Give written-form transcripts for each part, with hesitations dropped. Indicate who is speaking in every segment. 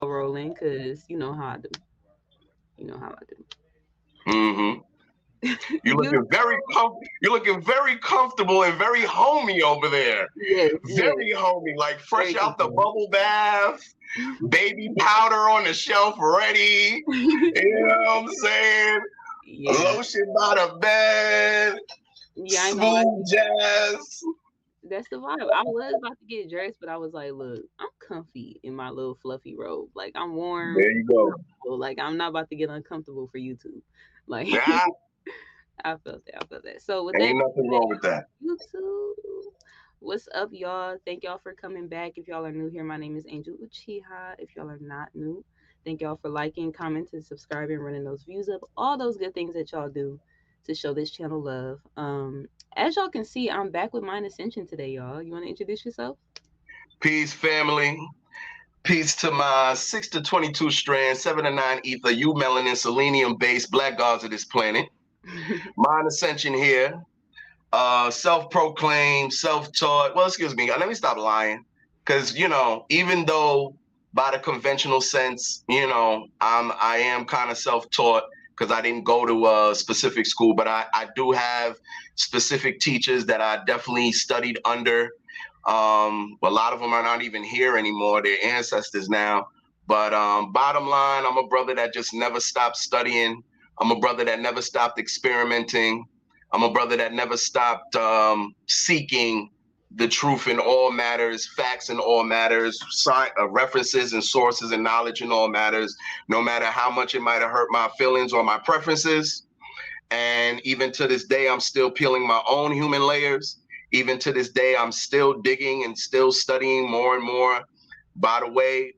Speaker 1: rolling because you know how I do. You know how I do.
Speaker 2: Mm-hmm.
Speaker 1: You
Speaker 2: You're looking very comfortable and very homey over there.
Speaker 1: yes, yes,
Speaker 2: Very homey, like fresh
Speaker 1: very
Speaker 2: out the
Speaker 1: comfortable.
Speaker 2: bubble bath, baby powder on the shelf ready. You know what I'm saying?
Speaker 1: Yeah,
Speaker 2: Lotion by the bed,
Speaker 1: yeah. I ain't gonna lie to
Speaker 2: smooth
Speaker 1: you.
Speaker 2: jazz.
Speaker 1: That's the vibe. I was about to get dressed, but I was like, look, I'm comfy in my little fluffy robe. Like I'm warm.
Speaker 2: There you go.
Speaker 1: Like I'm not about to get uncomfortable for YouTube. Like
Speaker 2: Nah,
Speaker 1: I felt that. I felt that. So with that
Speaker 2: ain't nothing
Speaker 1: being
Speaker 2: wrong with that.
Speaker 1: said, YouTube, what's up, y'all? Thank y'all for coming back. If y'all are new here, my name is Angel Uchiha. If y'all are not new, thank y'all for liking, commenting, subscribing, running those views up, all those good things that y'all do to show this channel love. As y'all can see, I'm back with Mind Ascension today, y'all. You want to introduce yourself?
Speaker 2: Peace, family. Peace to my 6 to 22 strand, 7 to 9 ether, U melanin, selenium based black gods of this planet. Mind Ascension here. Self-proclaimed, self-taught. Well, excuse me. Let me stop lying. Because, even though by the conventional sense, I am kind of self-taught because I didn't go to a specific school, but I do have specific teachers that I definitely studied under. A lot of them are not even here anymore. They're ancestors now. But bottom line, I'm a brother that just never stopped studying. I'm a brother that never stopped experimenting. I'm a brother that never stopped seeking the truth in all matters, facts in all matters, references and sources and knowledge in all matters, no matter how much it might have hurt my feelings or my preferences. And even to this day, I'm still peeling my own human layers. Even to this day, I'm still digging and still studying more and more. By the way,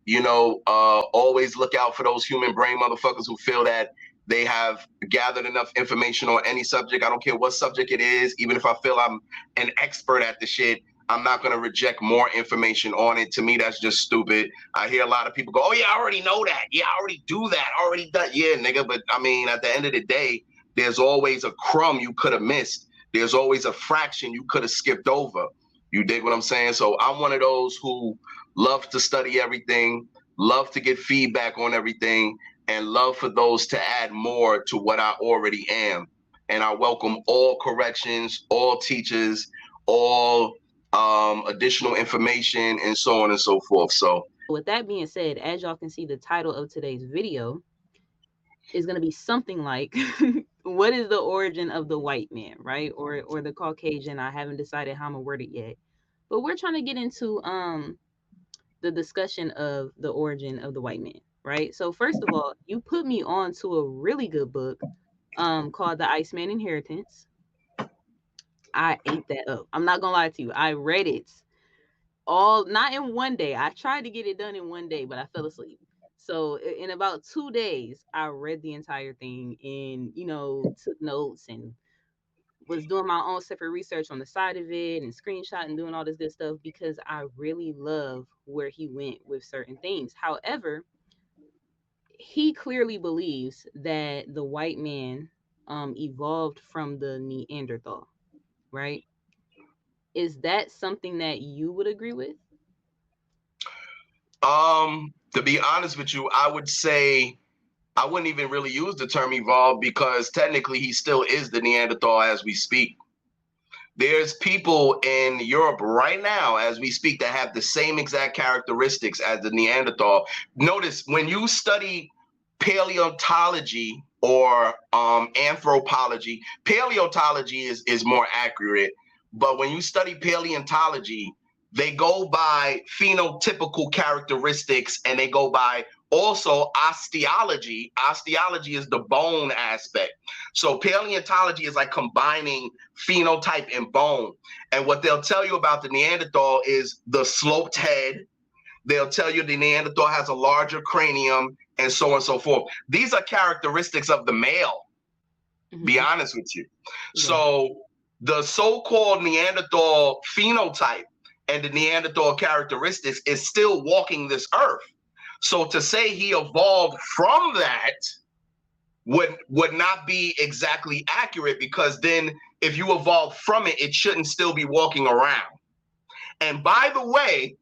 Speaker 2: always look out for those human brain motherfuckers who feel that they have gathered enough information on any subject. I don't care what subject it is. Even if I feel I'm an expert at the shit, I'm not going to reject more information on it. To me, that's just stupid. I hear a lot of people go, oh, yeah, I already know that. Yeah, I already do that. I already done. Yeah, nigga. But I mean, at the end of the day, there's always a crumb you could have missed. There's always a fraction you could have skipped over. You dig what I'm saying? So I'm one of those who love to study everything, love to get feedback on everything, and love for those to add more to what I already am. And I welcome all corrections, all teachers, all additional information, and so on and so forth. So
Speaker 1: With that being said, as y'all can see, the title of today's video is going to be something like what is the origin of the white man, right? Or the Caucasian. I haven't decided how I'm gonna word it yet. But we're trying to get into the discussion of the origin of the white man, right? So first of all, you put me on to a really good book called The Iceman Inheritance. I ate that up. I'm not gonna lie to you. I read it all not in one day. I tried to get it done in one day, but I fell asleep. So in about 2 days, I read the entire thing and took notes and was doing my own separate research on the side of it and screenshot and doing all this good stuff because I really love where he went with certain things. However, he clearly believes that the white man evolved from the Neanderthal, right? Is that something that you would agree with?
Speaker 2: to be honest with you, I would say I wouldn't even really use the term evolved because technically he still is the Neanderthal as we speak. There's people in Europe right now as we speak that have the same exact characteristics as the Neanderthal. Notice when you study paleontology or anthropology, paleontology is more accurate, but when you study paleontology, they go by phenotypical characteristics and they go by also osteology. Osteology is the bone aspect. So paleontology is like combining phenotype and bone. And what they'll tell you about the Neanderthal is the sloped head. They'll tell you the Neanderthal has a larger cranium and so on and so forth. These are characteristics of the male, be honest with you.
Speaker 1: Yeah.
Speaker 2: So the so-called Neanderthal phenotype and the Neanderthal characteristics is still walking this earth. So to say he evolved from that would not be exactly accurate, because then if you evolve from it, it shouldn't still be walking around. And by the way,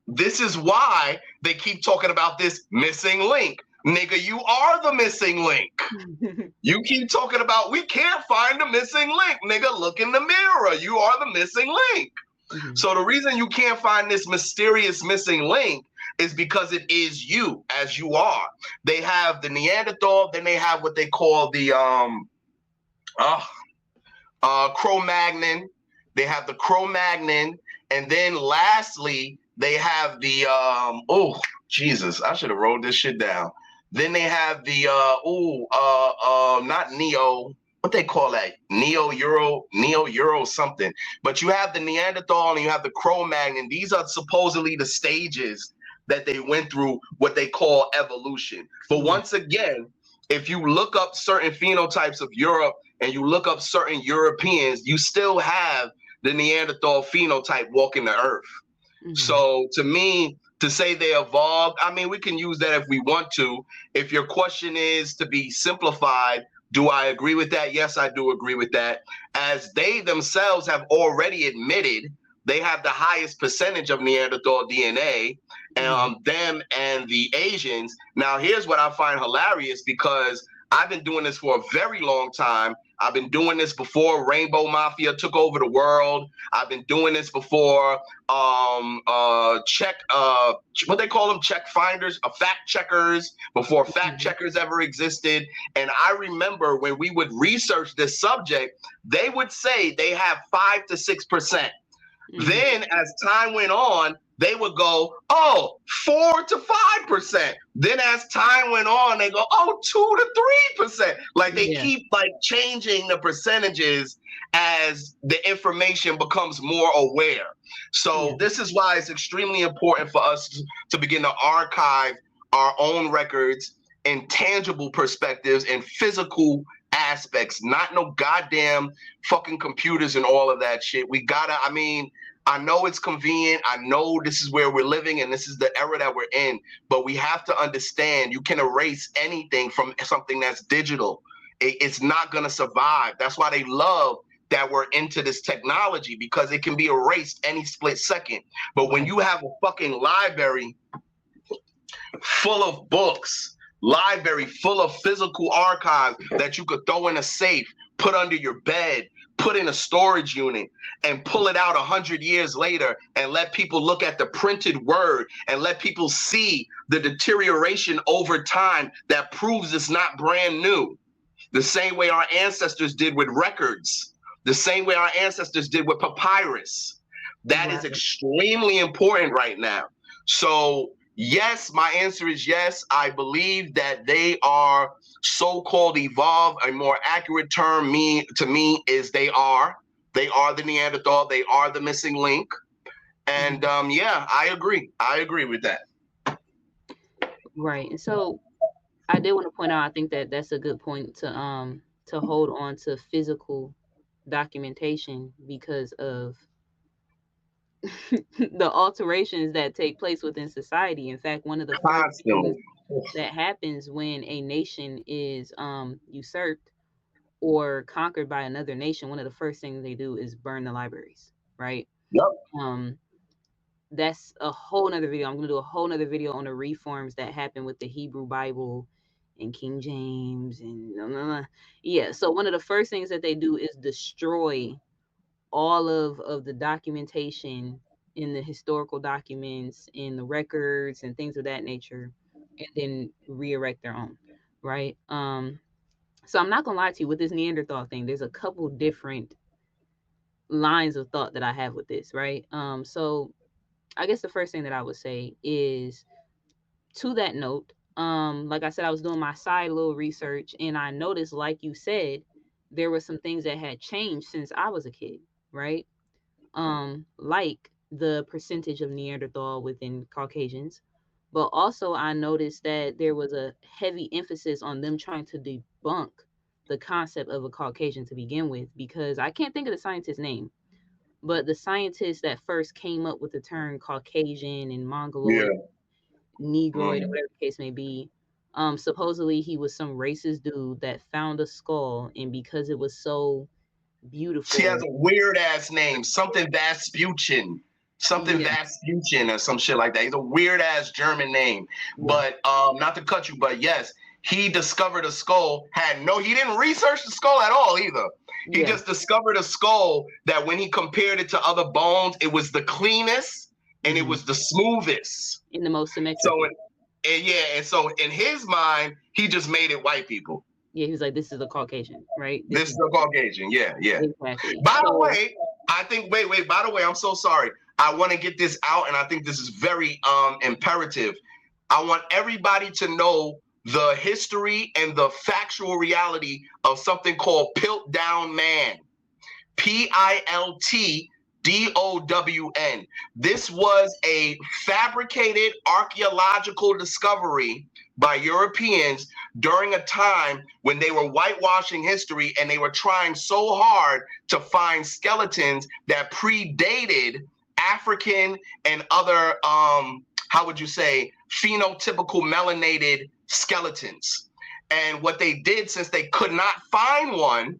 Speaker 2: this is why They keep talking about this missing link. Nigga, you are the missing link. You keep talking about we can't find the missing link. Nigga, look in the mirror. You are the missing link.
Speaker 1: Mm-hmm.
Speaker 2: So the reason you can't find this mysterious missing link is because it is you as you are. They have the Neanderthal, then they have what they call the Cro-Magnon. They have the Cro-Magnon, and then lastly they have the oh Jesus, I should have wrote this shit down. Then they have the not Neo, what they call that, Neo-Euro something. But you have the Neanderthal and you have the Cro-Magnon. These are supposedly the stages that they went through, what they call evolution. But once again, if you look up certain phenotypes of Europe and you look up certain Europeans, you still have the Neanderthal phenotype walking the earth. Mm-hmm. So to me, to say they evolved, I mean, we can use that if we want to. If your question is to be simplified, do I agree with that? Yes, I do agree with that. As they themselves have already admitted, they have the highest percentage of Neanderthal DNA, them and the Asians. Now, here's what I find hilarious, because I've been doing this for a very long time. I've been doing this before Rainbow Mafia took over the world. I've been doing this before what they call them, check finders, fact checkers, before fact checkers ever existed. And I remember when we would research this subject, they would say they have 5 to 6%. Then as time went on, they would go, 4 to 5%. Then as time went on, they go, 2 to 3%. Like they keep like changing the percentages as the information becomes more aware. So this is why it's extremely important for us to begin to archive our own records in tangible perspectives and physical aspects, not no goddamn fucking computers and all of that shit. We gotta, I mean, I know it's convenient. I know this is where we're living and this is the era that we're in, but we have to understand you can erase anything from something that's digital. It's not going to survive. That's why they love that we're into this technology, because it can be erased any split second. But when you have a fucking library full of books, library full of physical archives that you could throw in a safe, put under your bed, put in a storage unit, and pull it out 100 years later and let people look at the printed word and let people see the deterioration over time that proves it's not brand new. The same way our ancestors did with records, the same way our ancestors did with papyrus. That is extremely important right now. So yes, my answer is yes. I believe that they are so-called evolved. A more accurate term to me is they are the Neanderthal. They are the missing link. And I agree with that.
Speaker 1: Right. And so I did want to point out, I think that that's a good point to hold on to physical documentation because of the alterations that take place within society. In fact, one of the first things that happens when a nation is usurped or conquered by another nation, one of the first things they do is burn the libraries, right?
Speaker 2: Yep.
Speaker 1: That's a whole nother video. I'm going to do a whole nother video on the reforms that happened with the Hebrew Bible and King James and so one of the first things that they do is destroy all of the documentation in the historical documents, in the records and things of that nature, and then re-erect their own, right? So I'm not gonna lie to you, with this Neanderthal thing, there's a couple different lines of thought that I have with this, right? So I guess the first thing that I would say is, to that note, like I said, I was doing my side little research and I noticed, like you said, there were some things that had changed since I was a kid, right? Like the percentage of Neanderthal within Caucasians, but also I noticed that there was a heavy emphasis on them trying to debunk the concept of a Caucasian to begin with, because I can't think of the scientist's name, but the scientist that first came up with the term Caucasian and Mongoloid, Negroid, or whatever the case may be, supposedly he was some racist dude that found a skull, and because it was so beautiful.
Speaker 2: She has a weird ass name, something Vaspuchin. something
Speaker 1: Yeah.
Speaker 2: Vaspuchin or some shit like that. He's a weird ass German name.
Speaker 1: Yeah.
Speaker 2: But not to cut you, but yes, he discovered a skull. He didn't research the skull at all either. He
Speaker 1: Yeah.
Speaker 2: just discovered a skull that when he compared it to other bones, it was the cleanest and it was the smoothest.
Speaker 1: In the most symmetrical.
Speaker 2: And so in his mind, he just made it white people.
Speaker 1: Yeah, he was like, this is a Caucasian, right?
Speaker 2: This is a Caucasian. Yeah.
Speaker 1: Exactly.
Speaker 2: By the way, I think, wait, by the way, I'm so sorry. I want to get this out, and I think this is very imperative. I want everybody to know the history and the factual reality of something called Piltdown Man. Piltdown. This was a fabricated archaeological discovery by Europeans during a time when they were whitewashing history and they were trying so hard to find skeletons that predated African and other, how would you say, phenotypical melanated skeletons. And what they did, since they could not find one,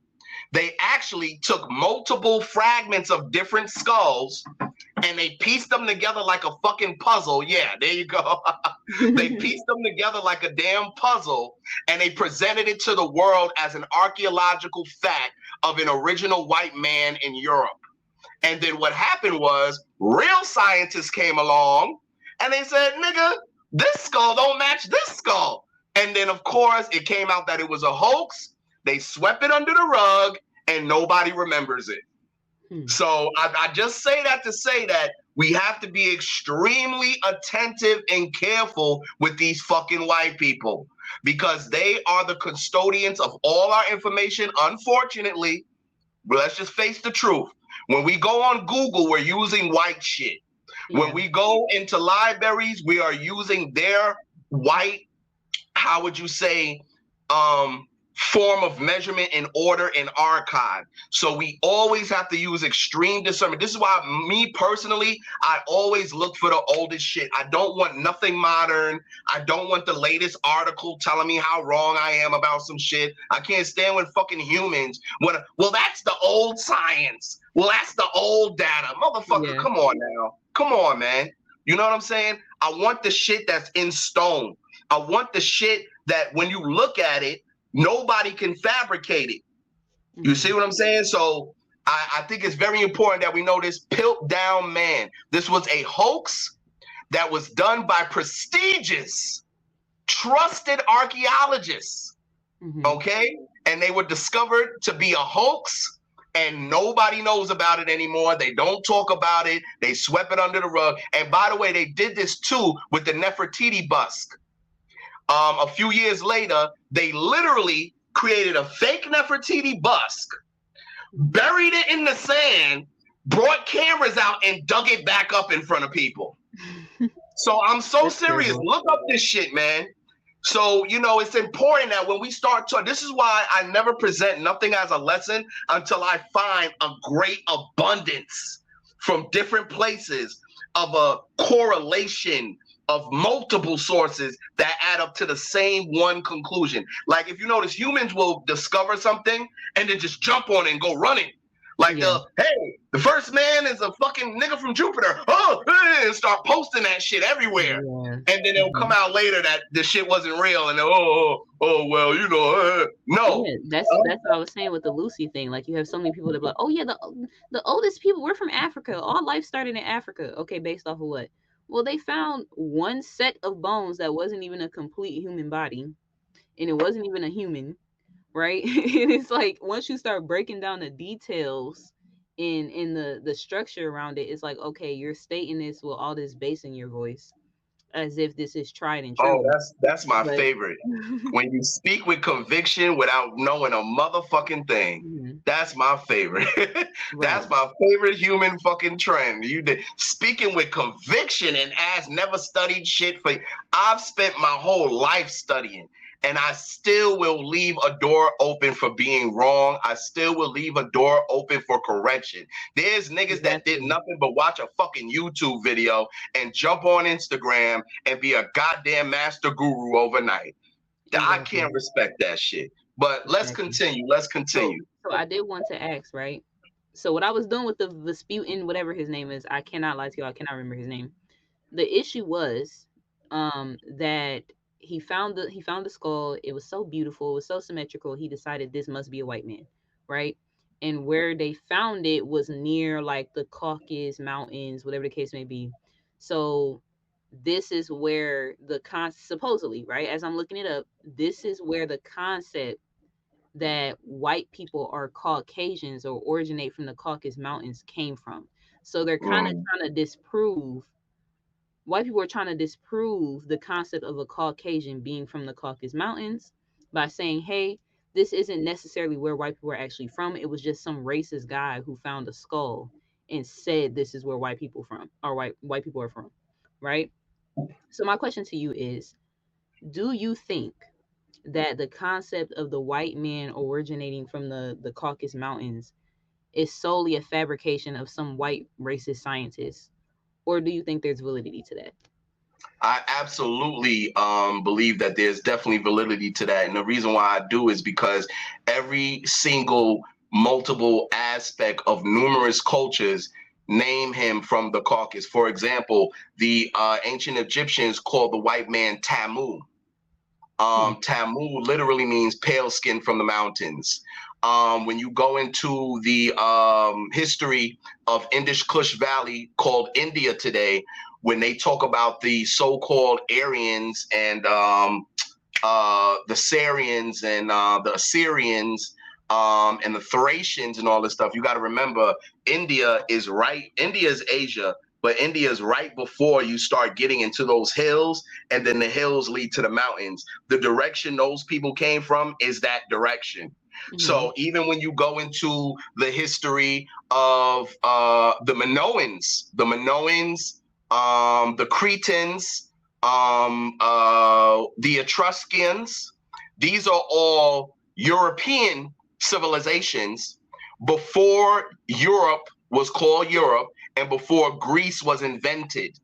Speaker 2: they actually took multiple fragments of different skulls and they pieced them together like a fucking puzzle. Yeah, there you go. They pieced them together like a damn puzzle and they presented it to the world as an archaeological fact of an original white man in Europe. And then what happened was real scientists came along and they said, nigga, this skull don't match this skull. And then, of course, it came out that it was a hoax. They swept it under the rug and nobody remembers it. So I just say that to say that we have to be extremely attentive and careful with these fucking white people because they are the custodians of all our information. Unfortunately, let's just face the truth. When we go on Google, we're using white shit. Yeah. When we go into libraries, we are using their white, how would you say, form of measurement and order and archive. So we always have to use extreme discernment. This is why me personally, I always look for the oldest shit. I don't want nothing modern. I don't want the latest article telling me how wrong I am about some shit. I can't stand when fucking humans well, that's the old science. Well, that's the old data. Motherfucker, Come on now. Come on, man. You know what I'm saying? I want the shit that's in stone. I want the shit that when you look at it, nobody can fabricate it. You see what I'm saying? So I think it's very important that we know this Piltdown Man. This was a hoax that was done by prestigious, trusted archaeologists. Okay? And they were discovered to be a hoax and nobody knows about it anymore. They don't talk about it. They swept it under the rug. And by the way, they did this too with the Nefertiti bust. A few years later, they literally created a fake Nefertiti bust, buried it in the sand, brought cameras out, and dug it back up in front of people. So I'm so serious. Look up this shit, man. So, it's important that when we start talking, this is why I never present nothing as a lesson until I find a great abundance from different places of a correlation of multiple sources that add up to the same one conclusion. Like if you notice, humans will discover something and then just jump on it and go running. Like the first man is a fucking nigga from Jupiter. And start posting that shit everywhere. And then it'll come out later that the shit wasn't real. And no.
Speaker 1: Yeah, that's what I was saying with the Lucy thing. Like you have so many people that be like, oh yeah, the oldest people, we're from Africa. All life started in Africa. Okay, based off of what? Well, they found one set of bones that wasn't even a complete human body, and it wasn't even a human, right? And it's like once you start breaking down the details in the structure around it, it's like, okay, you're stating this with all this bass in your voice, as if this is tried and true.
Speaker 2: Oh, that's my favorite. When you speak with conviction without knowing a motherfucking thing. That's my favorite. That's my favorite human fucking trend. You did speaking with conviction and as never studied shit for. I've spent my whole life studying. And I still will leave a door open for being wrong. I still will leave a door open for correction. There's niggas that did nothing but watch a fucking YouTube video and jump on Instagram and be a goddamn master guru overnight. I can't respect that shit. But let's continue. So I
Speaker 1: did want to ask, right? So what I was doing with the Vesputin, whatever his name is, I cannot lie to you, I cannot remember his name. The issue was that he found the skull. It was so beautiful, it was so symmetrical. He decided this must be a white man, right? And where they found it was near like the Caucasus Mountains, whatever the case may be. So this is where the supposedly, right, as I'm looking it up, this is where the concept that white people are Caucasians or originate from the Caucasus Mountains came from. So they're kind of
Speaker 2: Mm,
Speaker 1: trying to disprove, white people are trying to disprove the concept of a Caucasian being from the Caucasus Mountains by saying, hey, this isn't necessarily where white people are actually from. It was just some racist guy who found a skull and said this is where white people are from, right? So my question to you is, do you think that the concept of the white man originating from the Caucasus Mountains is solely a fabrication of some white racist scientists, or do you think there's validity to that?
Speaker 2: I absolutely believe that there's definitely validity to that. And the reason why I do is because every single multiple aspect of numerous cultures name him from the Caucasus. For example, the ancient Egyptians called the white man Tamu. Tamu literally means pale skin from the mountains. When you go into the history of Indish Kush Valley, called India today, when they talk about the so-called Aryans and the Syrians and the Assyrians and the Thracians and all this stuff, you got to remember India is right. India is Asia, but India is right before you start getting into those hills, and then the hills lead to the mountains. The direction those people came from is that direction.
Speaker 1: Mm-hmm.
Speaker 2: So even when you go into the history of the Cretans, the Etruscans, these are all European civilizations before Europe was called Europe and before Greece was invented.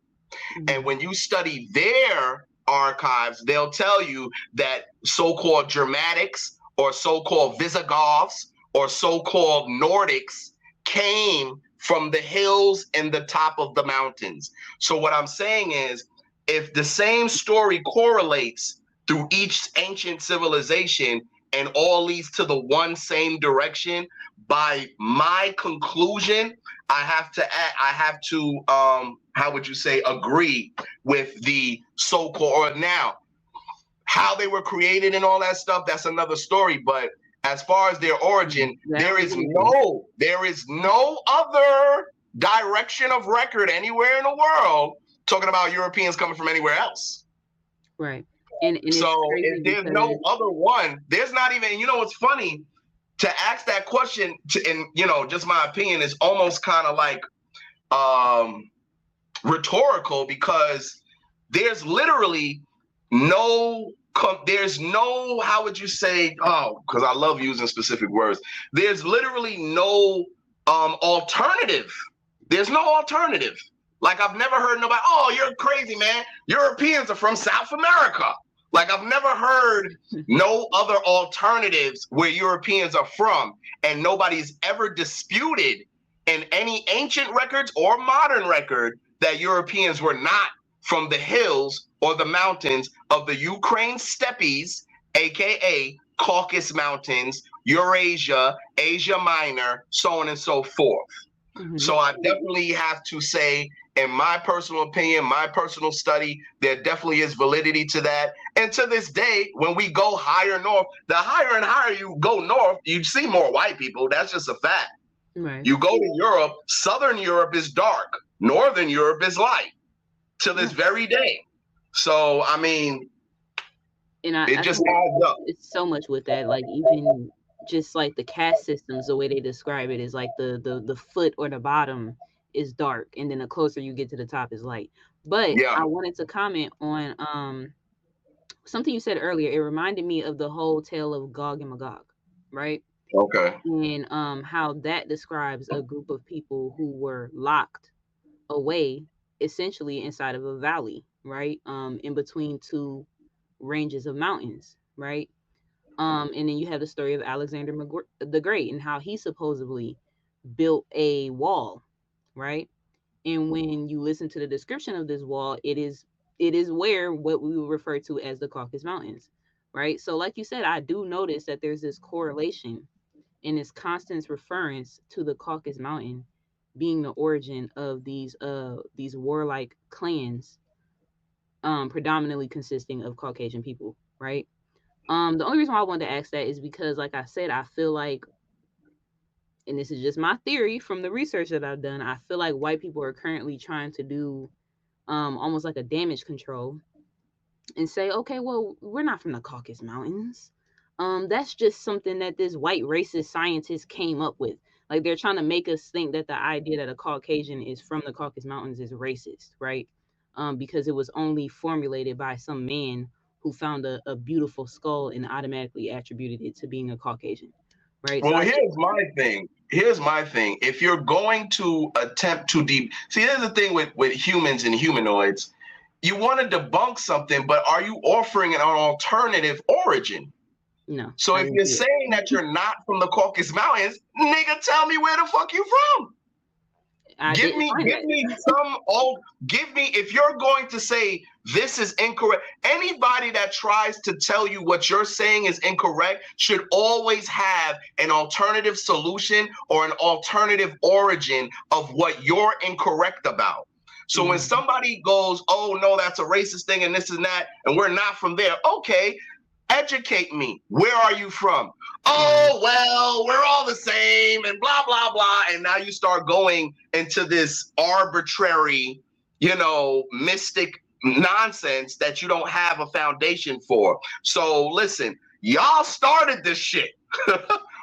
Speaker 2: And
Speaker 1: Mm-hmm.
Speaker 2: when you study their archives, they'll tell you that so-called Germanics or so-called Visigoths or so-called Nordics came from the hills and the top of the mountains. So what I'm saying is, if the same story correlates through each ancient civilization and all leads to the one same direction, by my conclusion, I have to how would you say, agree with the so-called, or now how they were created and all that stuff, that's another story. But as far as their origin,
Speaker 1: That I'm agreeing with.
Speaker 2: there is no other direction of record anywhere in the world talking about Europeans coming from anywhere else.
Speaker 1: Right. And it's
Speaker 2: So
Speaker 1: crazy
Speaker 2: if there's no
Speaker 1: because
Speaker 2: other one, there's not even, you know, what's funny, to ask that question to, in, you know, just my opinion, is almost kind of like um rhetorical, because there's literally no there's no, how would you say, oh, because I love using specific words, there's literally no alternative. There's no alternative. Like, I've never heard nobody, oh, you're crazy, man, Europeans are from South America. Like, I've never heard no other alternatives where Europeans are from, and nobody's ever disputed in any ancient records or modern record that Europeans were not from the hills or the mountains of the Ukraine steppes, aka Caucasus Mountains, Eurasia, Asia Minor, so on and so forth.
Speaker 1: Mhm.
Speaker 2: So I definitely have to say, in my personal opinion, my personal study, there definitely is validity to that. And to this day, when we go higher north, the higher and higher you go north, you see more white people. That's just a fact.
Speaker 1: Right.
Speaker 2: You go to Europe, Southern Europe is dark, Northern Europe is light to this
Speaker 1: Right.
Speaker 2: very day. So, I mean,
Speaker 1: And
Speaker 2: it
Speaker 1: I
Speaker 2: just
Speaker 1: think
Speaker 2: adds up.
Speaker 1: it's so much with that. Like even just like the caste systems, the way they describe it is like the foot or the bottom is dark, and then the closer you get to the top is light. But
Speaker 2: Yeah.
Speaker 1: I wanted to comment on something you said earlier. It reminded me of the whole tale of Gog and Magog, right?
Speaker 2: Okay.
Speaker 1: And how that describes a group of people who were locked away essentially inside of a valley, right? In between two ranges of mountains, right? And then you have the story of Alexander the Great and how he supposedly built a wall, right? And when you listen to the description of this wall, it is where what we would refer to as the Caucasus Mountains, right? So like you said, I do notice that there's this correlation and this constant reference to the Caucasus Mountain being the origin of these warlike clans, predominantly consisting of Caucasian people, right? The only reason why I wanted to ask that is because, like I said, I feel like, and this is just my theory from the research that I've done, I feel like white people are currently trying to do almost like a damage control and say, okay, well, we're not from the Caucasus Mountains. That's just something that this white racist scientist came up with. Like they're trying to make us think that the idea that a Caucasian is from the Caucasus Mountains is racist, right? Because it was only formulated by some man who found a beautiful skull and automatically attributed it to being a Caucasian, right? So
Speaker 2: Well,
Speaker 1: I think,
Speaker 2: here's my thing. Here's my thing. If you're going to attempt to see, here's the thing with humans and humanoids. You want to debunk something, but are you offering an alternative origin?
Speaker 1: no,
Speaker 2: So
Speaker 1: I
Speaker 2: if
Speaker 1: didn't
Speaker 2: you're
Speaker 1: see it.
Speaker 2: saying that you're not from the Caucasus Mountains, nigga, tell me where the fuck you from.
Speaker 1: I
Speaker 2: Give
Speaker 1: didn't
Speaker 2: me,
Speaker 1: find
Speaker 2: give
Speaker 1: that.
Speaker 2: me some. Oh, give me. If you're going to say this is incorrect, anybody that tries to tell you what you're saying is incorrect should always have an alternative solution or an alternative origin of what you're incorrect about. So when
Speaker 1: Mhm.
Speaker 2: somebody goes, "Oh no, that's a racist thing," and this and that, and we're not from there, okay, educate me. Where are you from?
Speaker 1: Right.
Speaker 2: Oh, well, we're all the same and blah, blah, blah. And now you start going into this arbitrary, mystic nonsense that you don't have a foundation for. So listen, y'all started this shit.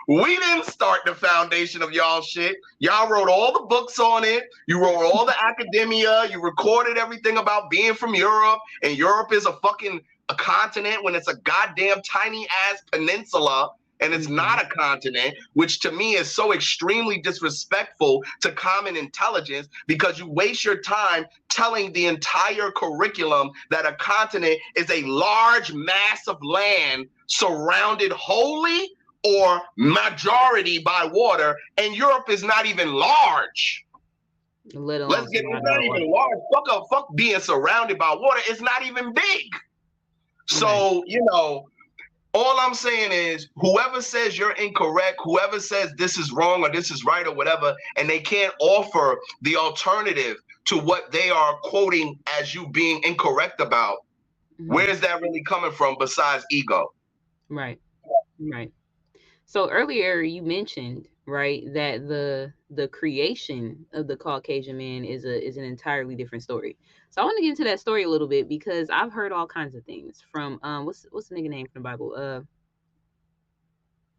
Speaker 2: We didn't start the foundation of y'all shit. Y'all wrote all the books on it. You wrote all the academia. You recorded everything about being from Europe. And Europe is a continent when it's a goddamn tiny ass peninsula and it's
Speaker 1: Mhm.
Speaker 2: not a continent, which to me is so extremely disrespectful to common intelligence because you waste your time telling the entire curriculum that a continent is a large mass of land surrounded wholly or majority by water, and Europe is not even large.
Speaker 1: Let alone
Speaker 2: Let's get it's
Speaker 1: surrounded by
Speaker 2: not
Speaker 1: water.
Speaker 2: even large. Fuck being surrounded by water. It's not even big.
Speaker 1: Right.
Speaker 2: So, all I'm saying is whoever says you're incorrect, whoever says this is wrong or this is right or whatever, and they can't offer the alternative to what they are quoting as you being incorrect about,
Speaker 1: Mhm.
Speaker 2: where's that really coming from besides ego?
Speaker 1: Right. Right. So earlier you mentioned, right, that the creation of the Caucasian man is an entirely different story. So I want to get into that story a little bit because I've heard all kinds of things from what's the nigga name from the Bible?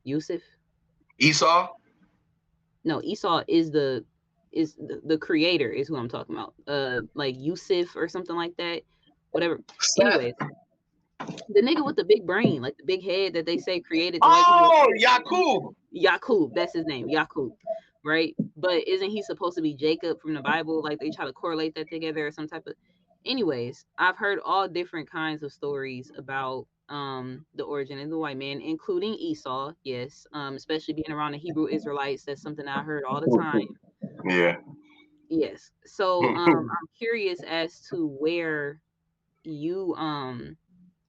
Speaker 1: Yusuf?
Speaker 2: Esau?
Speaker 1: No, Esau is the creator is who I'm talking about. Like Yusuf or something like that. Whatever.
Speaker 2: Seth?
Speaker 1: Anyways, the nigga with the big brain, like the big head that they say created the white people.
Speaker 2: Oh, Yakub.
Speaker 1: Yakub, that's his name, Yakub, right? But isn't he supposed to be Jacob from the Bible? Like they try to correlate that together or some type of. Anyways, I've heard all different kinds of stories about the origin of the white man, including Esau. Yes, especially being around the Hebrew Israelites, that's something I heard all the time.
Speaker 2: Yeah.
Speaker 1: Yes, so I'm curious as to where you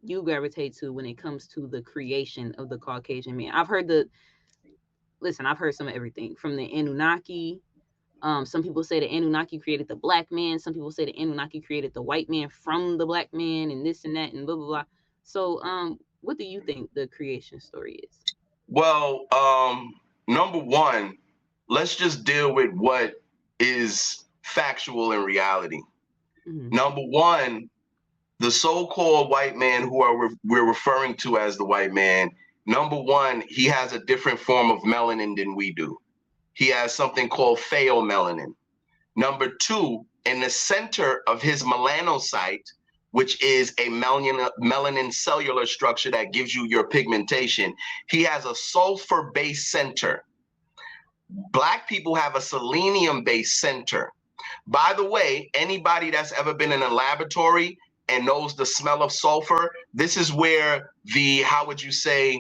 Speaker 1: you gravitate to when it comes to the creation of the Caucasian man. I've heard some of everything from the Anunnaki. Some people say the Anunnaki created the black man. Some people say the Anunnaki created the white man from the black man, and this and that, and blah blah blah. So, what do you think the creation story is?
Speaker 2: Well, number one, let's just deal with what is factual in reality.
Speaker 1: Mm-hmm.
Speaker 2: Number one, the so-called white man who we're referring to as the white man, number one, he has a different form of melanin than we do. He has something called pheomelanin. Number two, in the center of his melanocyte, which is a melanin cellular structure that gives you your pigmentation, he has a sulfur-based center. Black people have a selenium-based center. By the way, anybody that's ever been in a laboratory and knows the smell of sulfur, this is where how would you say,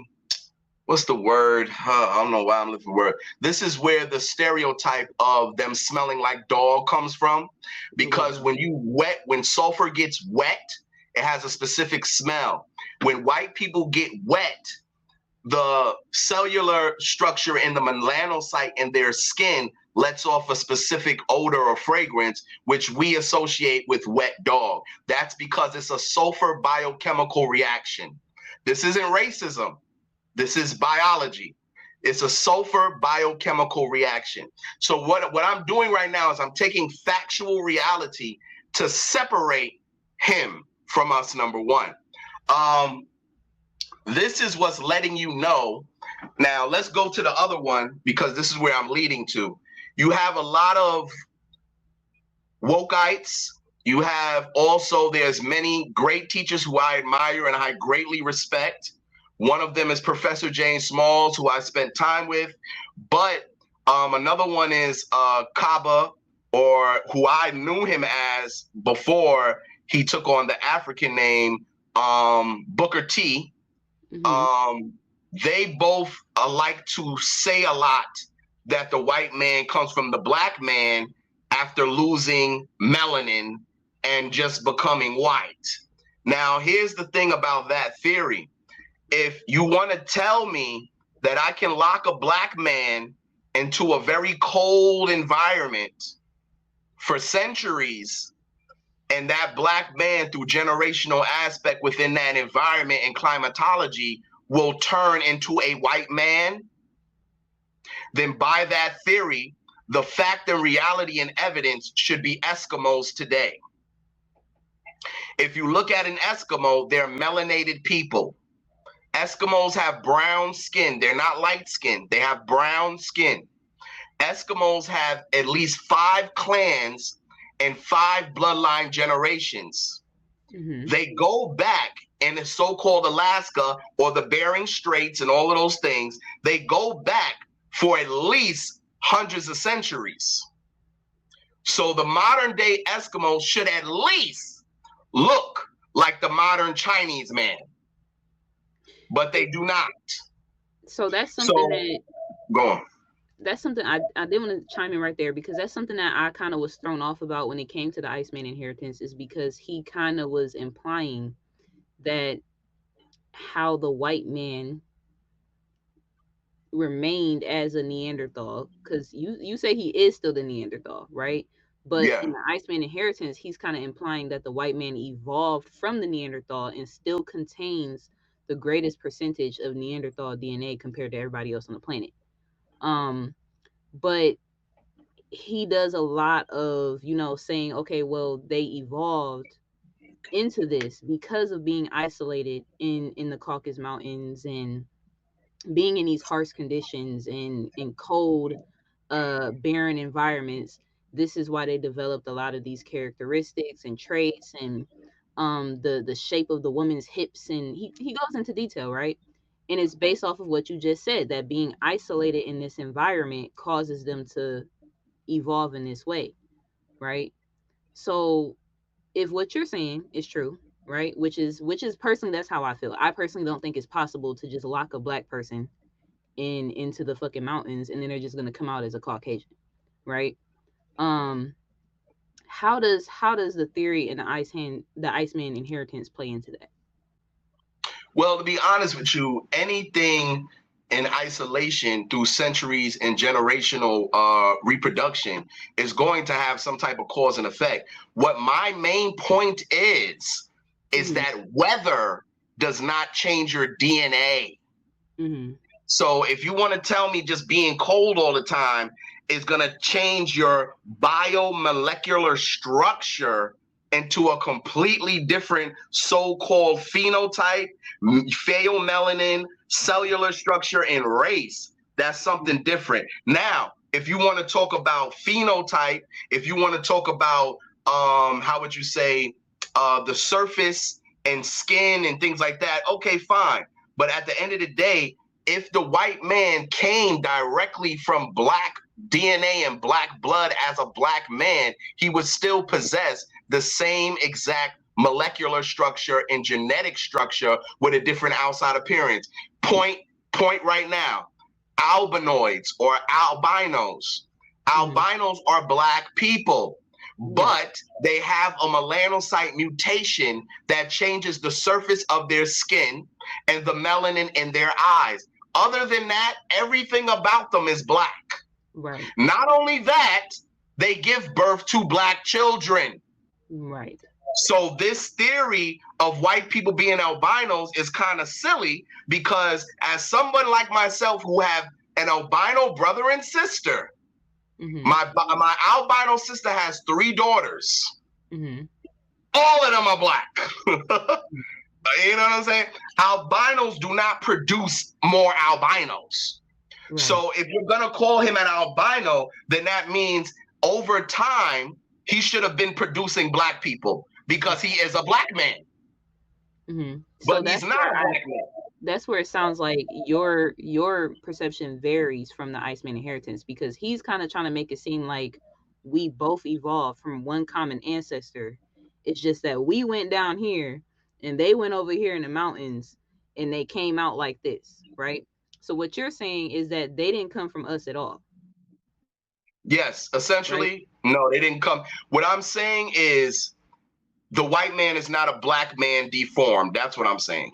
Speaker 2: what's the word? I don't know why I'm looking for word. This is where the stereotype of them smelling like dog comes from, because when sulfur gets wet, it has a specific smell. When white people get wet, the cellular structure in the melanocyte in their skin lets off a specific odor or fragrance, which we associate with wet dog. That's because it's a sulfur biochemical reaction. This isn't racism. This is biology. It's a sulfur biochemical reaction. So what I'm doing right now is I'm taking factual reality to separate him from us, number one. This is what's letting you know. Now, let's go to the other one, because this is where I'm leading to. You have a lot of wokeites. You have also, there's many great teachers who I admire and I greatly respect. One of them is Professor James Smalls, who I spent time with. But another one is Kaba, or who I knew him as before he took on the African name, Booker T. They both like to say a lot that the white man comes from the black man after losing melanin and just becoming white. Now, here's the thing about that theory. If you want to tell me that I can lock a black man into a very cold environment for centuries, and that black man, through generational aspect within that environment and climatology, will turn into a white man, then by that theory, the fact and reality and evidence should be Eskimos today. If you look at an Eskimo, they're melanated people. Eskimos have brown skin. They're not light skinned. They have brown skin. Eskimos have at least 5 clans and 5 bloodline generations. They go back in the so-called Alaska or the Bering Straits and all of those things. They go back for at least hundreds of centuries. So the modern day Eskimos should at least look like the modern Chinese man, but they do not.
Speaker 1: So that's something that
Speaker 2: go on.
Speaker 1: That's something I did want to chime in right there, because that's something that I kind of was thrown off about when it came to the Iceman inheritance, is because he kind of was implying that how the white man remained as a Neanderthal, because you say he is still the Neanderthal, right? But in the Iceman inheritance, he's kind of implying that the white man evolved from the Neanderthal and still contains the greatest percentage of Neanderthal DNA compared to everybody else on the planet. But he does a lot of, saying, okay, well, they evolved into this because of being isolated in the Caucasus Mountains and being in these harsh conditions and in cold, barren environments. This is why they developed a lot of these characteristics and traits, and the shape of the woman's hips, and he goes into detail, right? And it's based off of what you just said, that being isolated in this environment causes them to evolve in this way, right? So if what you're saying is true, right, which is personally, that's how I feel. I personally don't think it's possible to just lock a black person into the fucking mountains and then they're just gonna come out as a Caucasian, right? How does the theory in the Iceman inheritance play into that?
Speaker 2: Well, to be honest with you, anything in isolation through centuries and generational reproduction is going to have some type of cause and effect. What my main point is that weather does not change your DNA. So if you want to tell me just being cold all the time is going to change your biomolecular structure into a completely different so-called phenotype, pheomelanin, cellular cellular and race, that's something different. Now, if you want to talk about phenotype, if you want to talk about, how would you say, the surface and skin and things like that, okay, fine. But at the end of the day, if the white man came directly from black DNA and black blood as a black man, he would still possess the same exact molecular structure and genetic structure with a different outside appearance. Point point right now, albinoids or albinos. Albinos are black people, but they have a melanocyte mutation that changes the surface of their skin and the melanin in their eyes. Other than that, everything about them is black.
Speaker 1: Right.
Speaker 2: Not only that, they give birth to black children.
Speaker 1: Right.
Speaker 2: So this theory of white people being albinos is kind of silly, because as someone like myself who have an albino brother and sister, my albino sister has 3 daughters. All of them are black. You know what I'm saying? Albinos do not produce more albinos. Right. So if you're going to call him an albino, then that means over time, he should have been producing black people, because he is a black man. But he's not a black man.
Speaker 1: That's where it sounds like your perception varies from the Iceman inheritance, because he's kind of trying to make it seem like we both evolved from one common ancestor. It's just that we went down here and they went over here in the mountains and they came out like this, right? So what you're saying is that they didn't come from us at all.
Speaker 2: Yes, essentially, right? No, they didn't come. What I'm saying is the white man is not a black man deformed. That's what I'm saying.